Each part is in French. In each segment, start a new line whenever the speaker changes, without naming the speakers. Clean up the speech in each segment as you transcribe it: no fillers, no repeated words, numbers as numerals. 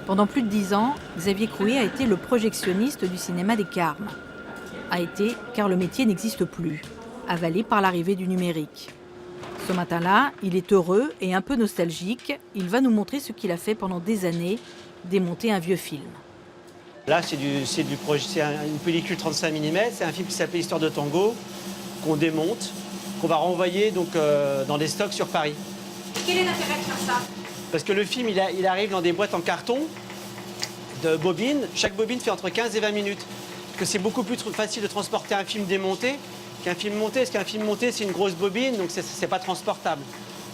Pendant plus de 10 ans, Xavier Crouet a été le projectionniste du cinéma des Carmes. A été car le métier n'existe plus, avalé par l'arrivée du numérique. Ce matin-là, il est heureux et un peu nostalgique. Il va nous montrer ce qu'il a fait pendant des années, démonter un vieux film.
Là, c'est une pellicule 35 mm, c'est un film qui s'appelle Histoire de Tango, qu'on démonte, qu'on va renvoyer donc, dans des stocks sur Paris.
Quel est l'intérêt de faire ça?
Parce que le film, il arrive dans des boîtes en carton de bobines. Chaque bobine fait entre 15 et 20 minutes. Parce que c'est beaucoup plus facile de transporter un film démonté qu'un film monté. Parce qu'un film monté, c'est une grosse bobine, donc c'est pas transportable.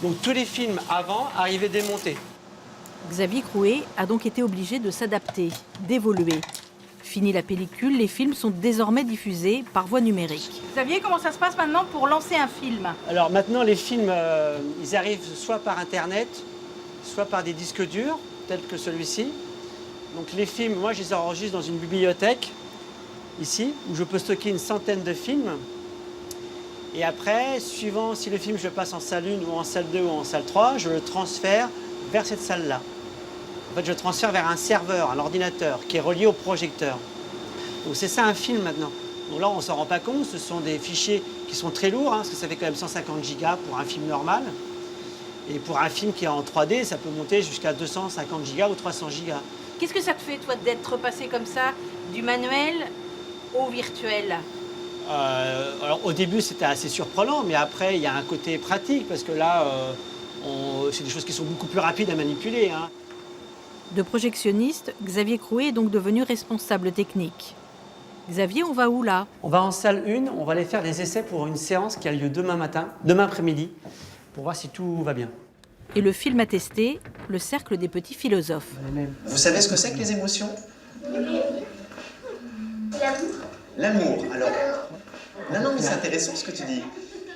Donc tous les films avant arrivaient démontés.
Xavier Crouet a donc été obligé de s'adapter, d'évoluer. Fini la pellicule, les films sont désormais diffusés par voie numérique. Xavier, comment ça se passe maintenant pour lancer un film?
Alors maintenant, les films, ils arrivent soit par Internet, soit par des disques durs, tels que celui-ci. Donc les films, moi, je les enregistre dans une bibliothèque, ici, où je peux stocker une centaine de films. Et après, suivant si le film, je le passe en salle 1 ou en salle 2 ou en salle 3, je le transfère vers cette salle-là. En fait, je le transfère vers un serveur, un ordinateur, qui est relié au projecteur. Donc c'est ça un film maintenant. Donc là, on ne s'en rend pas compte, ce sont des fichiers qui sont très lourds, parce que ça fait quand même 150 gigas pour un film normal. Et pour un film qui est en 3D, ça peut monter jusqu'à 250 gigas ou 300 gigas.
Qu'est-ce que ça te fait, toi, d'être passé comme ça du manuel au virtuel?
Alors au début, c'était assez surprenant, mais après, il y a un côté pratique, parce que là, c'est des choses qui sont beaucoup plus rapides à manipuler.
De projectionniste, Xavier Crouet est donc devenu responsable technique. Xavier, on va où là?
On va en salle 1, on va aller faire des essais pour une séance qui a lieu demain après-midi, pour voir si tout va bien.
Et le film à tester, le cercle des petits philosophes.
Vous savez ce que c'est que les émotions? L'amour. Alors, non, mais c'est intéressant ce que tu dis.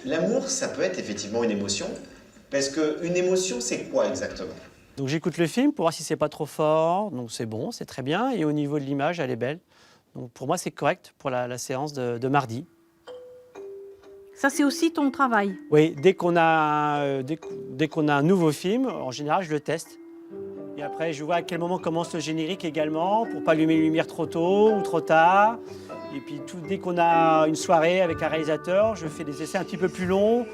L'amour, ça peut être effectivement une émotion, parce qu'une émotion, c'est quoi exactement?
Donc j'écoute le film pour voir si c'est pas trop fort, donc c'est bon, c'est très bien, et au niveau de l'image, elle est belle. Donc pour moi, c'est correct pour la séance de mardi.
Ça, c'est aussi ton travail?
Oui, dès qu'on a un nouveau film, en général, je le teste. Et après, je vois à quel moment commence le générique également, pour pas allumer les lumières trop tôt ou trop tard. Et puis dès qu'on a une soirée avec un réalisateur, je fais des essais un petit peu plus longs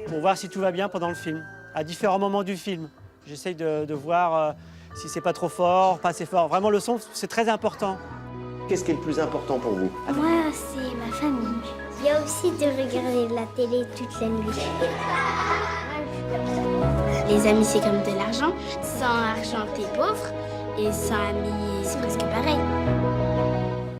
pour voir si tout va bien pendant le film, à différents moments du film. J'essaye de voir si c'est pas trop fort, pas assez fort. Vraiment, le son, c'est très important.
Qu'est-ce qui est le plus important pour vous?
Moi, c'est ma famille. Il y a aussi de regarder la télé toute la nuit. Les amis, c'est comme de l'argent. Sans argent, t'es pauvre. Et sans amis, c'est presque pareil.